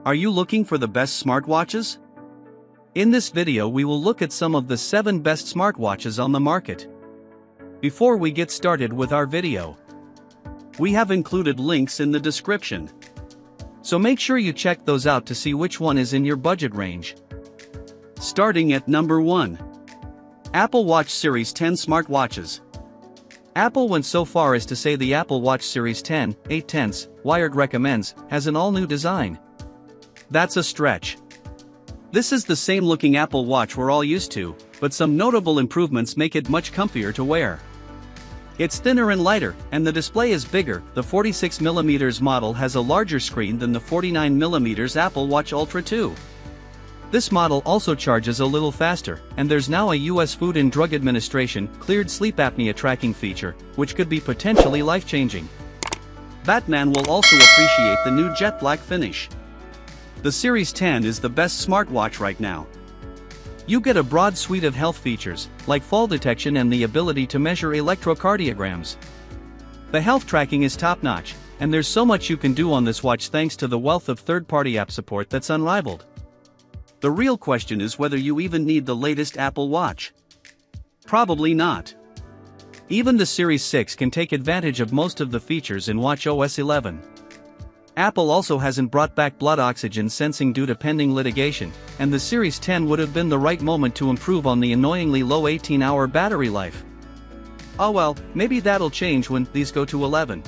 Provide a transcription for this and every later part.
Are you looking for the best smartwatches? In this video we will look at some of the 7 best smartwatches on the market. Before we get started with our video, we have included links in the description, so make sure you check those out to see which one is in your budget range. Starting at number 1. Apple Watch Series 10 Smartwatches. Apple went so far as to say the Apple Watch Series 10, 8/10, Wired recommends, has an all-new design. That's a stretch. This is the same looking Apple Watch we're all used to, but some notable improvements make it much comfier to wear. It's thinner and lighter, and the display is bigger. The 46mm model has a larger screen than the 49mm Apple Watch Ultra 2. This model also charges a little faster, and there's now a US Food and Drug Administration cleared sleep apnea tracking feature, which could be potentially life-changing. Batman will also appreciate the new jet black finish. The Series 10 is the best smartwatch right now. You get a broad suite of health features, like fall detection and the ability to measure electrocardiograms. The health tracking is top-notch, and there's so much you can do on this watch thanks to the wealth of third-party app support that's unrivaled. The real question is whether you even need the latest Apple Watch. Probably not. Even the Series 6 can take advantage of most of the features in watchOS 11. Apple also hasn't brought back blood oxygen sensing due to pending litigation, and the Series 10 would have been the right moment to improve on the annoyingly low 18-hour battery life. Oh well, maybe that'll change when these go to 11.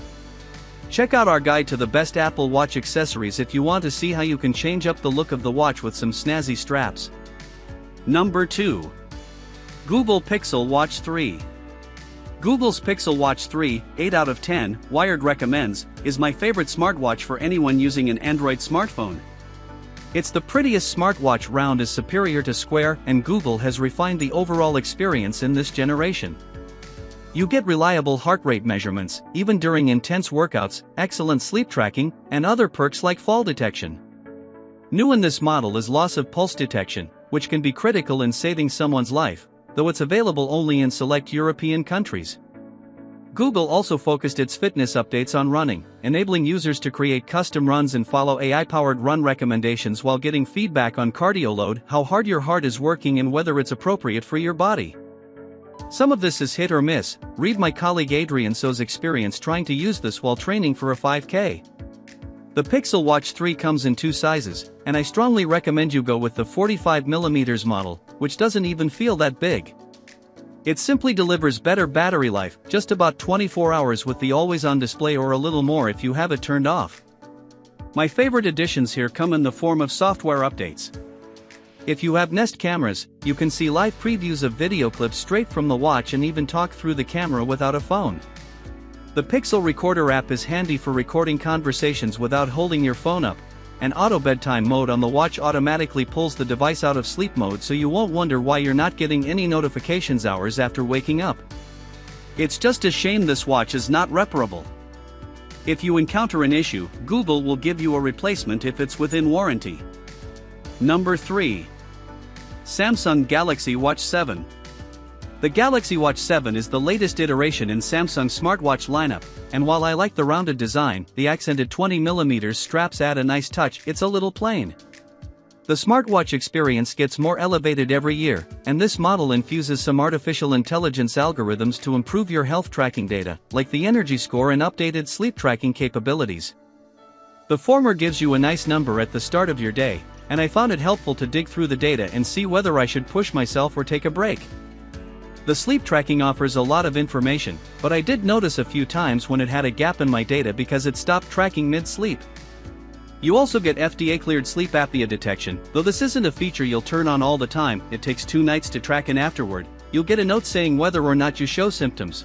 Check out our guide to the best Apple Watch accessories if you want to see how you can change up the look of the watch with some snazzy straps. Number 2. Google Pixel Watch 3. Google's Pixel Watch 3, 8 out of 10, Wired recommends, is my favorite smartwatch for anyone using an Android smartphone. It's the prettiest smartwatch. Round is superior to square, and Google has refined the overall experience in this generation. You get reliable heart rate measurements, even during intense workouts, excellent sleep tracking, and other perks like fall detection. New in this model is loss of pulse detection, which can be critical in saving someone's life, though it's available only in select European countries. Google also focused its fitness updates on running, enabling users to create custom runs and follow AI-powered run recommendations while getting feedback on cardio load, how hard your heart is working, and whether it's appropriate for your body. Some of this is hit or miss. Read my colleague Adrian So's experience trying to use this while training for a 5K. The Pixel Watch 3 comes in 2 sizes, and I strongly recommend you go with the 45mm model, which doesn't even feel that big. It simply delivers better battery life, just about 24 hours with the always-on display, or a little more if you have it turned off. My favorite additions here come in the form of software updates. If you have Nest cameras, you can see live previews of video clips straight from the watch and even talk through the camera without a phone. The Pixel Recorder app is handy for recording conversations without holding your phone up, and auto bedtime mode on the watch automatically pulls the device out of sleep mode, so you won't wonder why you're not getting any notifications hours after waking up. It's just a shame this watch is not reparable. If you encounter an issue, Google will give you a replacement if it's within warranty. Number 3. Samsung Galaxy Watch 7. The Galaxy Watch 7 is the latest iteration in Samsung's smartwatch lineup, and while I like the rounded design, the accented 20mm straps add a nice touch. It's a little plain. The smartwatch experience gets more elevated every year, and this model infuses some artificial intelligence algorithms to improve your health tracking data, like the energy score and updated sleep tracking capabilities. The former gives you a nice number at the start of your day, and I found it helpful to dig through the data and see whether I should push myself or take a break. The sleep tracking offers a lot of information, but I did notice a few times when it had a gap in my data because it stopped tracking mid-sleep. You also get FDA-cleared sleep apnea detection, though this isn't a feature you'll turn on all the time. It takes 2 nights to track, and afterward, you'll get a note saying whether or not you show symptoms.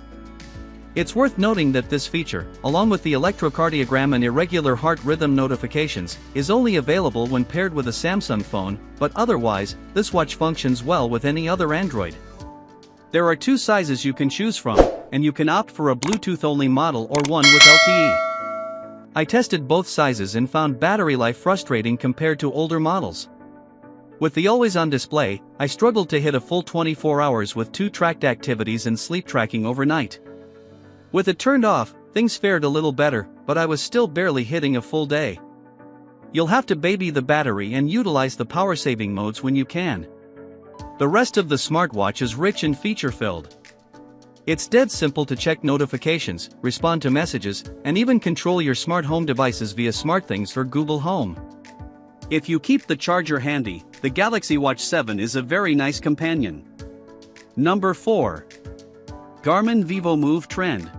It's worth noting that this feature, along with the electrocardiogram and irregular heart rhythm notifications, is only available when paired with a Samsung phone, but otherwise, this watch functions well with any other Android. There are 2 sizes you can choose from, and you can opt for a Bluetooth-only model or one with LTE. I tested both sizes and found battery life frustrating compared to older models. With the always-on display, I struggled to hit a full 24 hours with 2 tracked activities and sleep tracking overnight. With it turned off, things fared a little better, but I was still barely hitting a full day. You'll have to baby the battery and utilize the power-saving modes when you can. The rest of the smartwatch is rich and feature-filled. It's dead simple to check notifications, respond to messages, and even control your smart home devices via SmartThings or Google Home. If you keep the charger handy, the Galaxy Watch 7 is a very nice companion. Number 4. Garmin Vivomove Trend.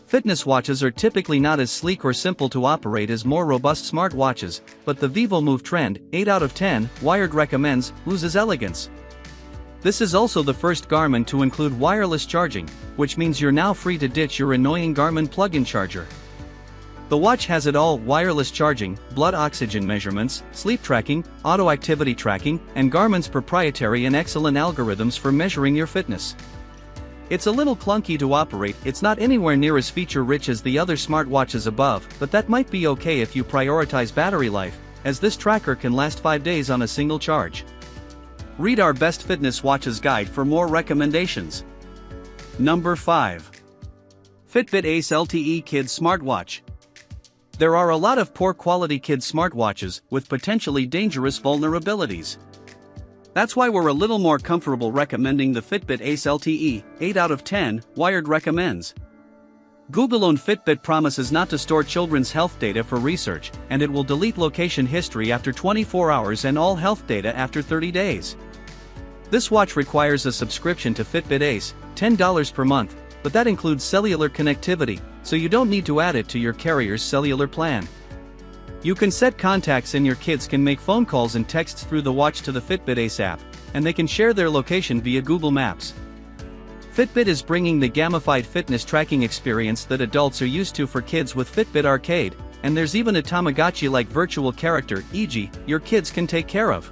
Fitness watches are typically not as sleek or simple to operate as more robust smartwatches, but the Vivomove Trend, 8 out of 10, Wired recommends, loses elegance. This is also the first Garmin to include wireless charging, which means you're now free to ditch your annoying Garmin plug-in charger. The watch has it all: wireless charging, blood oxygen measurements, sleep tracking, auto activity tracking, and Garmin's proprietary and excellent algorithms for measuring your fitness. It's a little clunky to operate, it's not anywhere near as feature-rich as the other smartwatches above, but that might be okay if you prioritize battery life, as this tracker can last 5 days on a single charge. Read our Best Fitness Watches guide for more recommendations. Number 5. Fitbit Ace LTE Kids Smartwatch. There are a lot of poor-quality kids smartwatches with potentially dangerous vulnerabilities. That's why we're a little more comfortable recommending the Fitbit Ace LTE, 8 out of 10, Wired recommends. Google-owned Fitbit promises not to store children's health data for research, and it will delete location history after 24 hours and all health data after 30 days. This watch requires a subscription to Fitbit Ace, $10 per month, but that includes cellular connectivity, so you don't need to add it to your carrier's cellular plan. You can set contacts and your kids can make phone calls and texts through the watch to the Fitbit Ace app, and they can share their location via Google Maps. Fitbit is bringing the gamified fitness tracking experience that adults are used to for kids with Fitbit Arcade, and there's even a Tamagotchi-like virtual character, e.g., your kids can take care of.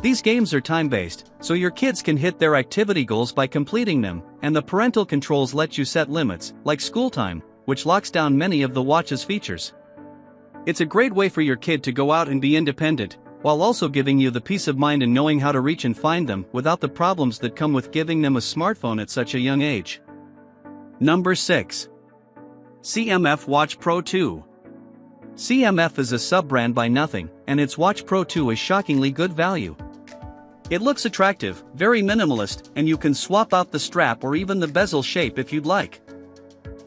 These games are time-based, so your kids can hit their activity goals by completing them, and the parental controls let you set limits, like school time, which locks down many of the watch's features. It's a great way for your kid to go out and be independent, while also giving you the peace of mind in knowing how to reach and find them without the problems that come with giving them a smartphone at such a young age. Number 6. CMF Watch Pro 2. CMF is a sub-brand by Nothing, and its Watch Pro 2 is shockingly good value. It looks attractive, very minimalist, and you can swap out the strap or even the bezel shape if you'd like.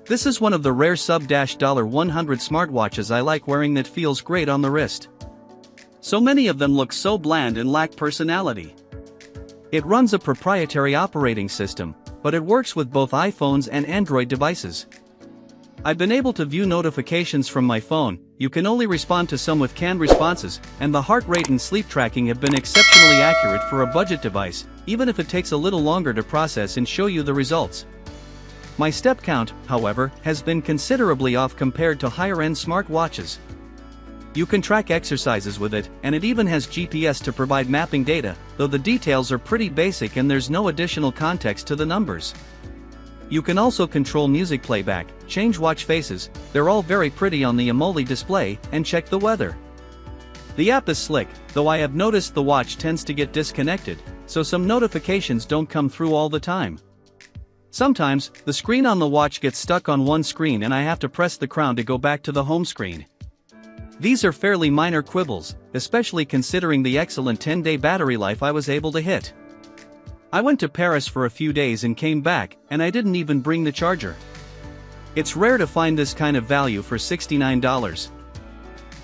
This is one of the rare sub-$100 smartwatches I like wearing that feels great on the wrist. So many of them look so bland and lack personality. It runs a proprietary operating system, but it works with both iPhones and Android devices. I've been able to view notifications from my phone, you can only respond to some with canned responses, and the heart rate and sleep tracking have been exceptionally accurate for a budget device, even if it takes a little longer to process and show you the results. My step count, however, has been considerably off compared to higher-end smartwatches. You can track exercises with it, and it even has GPS to provide mapping data, though the details are pretty basic and there's no additional context to the numbers. You can also control music playback, change watch faces, they're all very pretty on the AMOLED display, and check the weather. The app is slick, though I have noticed the watch tends to get disconnected, so some notifications don't come through all the time. Sometimes, the screen on the watch gets stuck on one screen and I have to press the crown to go back to the home screen. These are fairly minor quibbles, especially considering the excellent 10-day battery life I was able to hit. I went to Paris for a few days and came back, and I didn't even bring the charger. It's rare to find this kind of value for $69.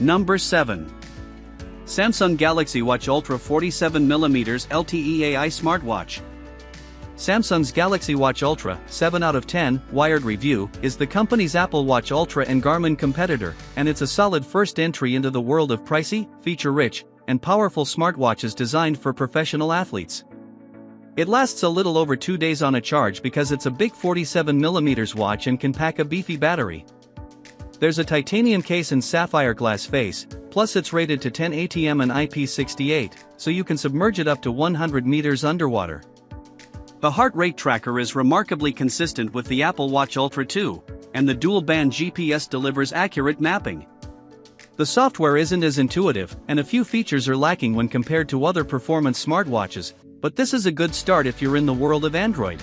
Number 7. Samsung Galaxy Watch Ultra 47mm LTE AI Smartwatch. Samsung's Galaxy Watch Ultra, 7 out of 10, Wired review, is the company's Apple Watch Ultra and Garmin competitor, and it's a solid first entry into the world of pricey, feature-rich, and powerful smartwatches designed for professional athletes. It lasts a little over 2 days on a charge because it's a big 47mm watch and can pack a beefy battery. There's a titanium case and sapphire glass face, plus it's rated to 10 ATM and IP68, so you can submerge it up to 100 meters underwater. The heart rate tracker is remarkably consistent with the Apple Watch Ultra 2, and the dual-band GPS delivers accurate mapping. The software isn't as intuitive, and a few features are lacking when compared to other performance smartwatches, but this is a good start if you're in the world of Android.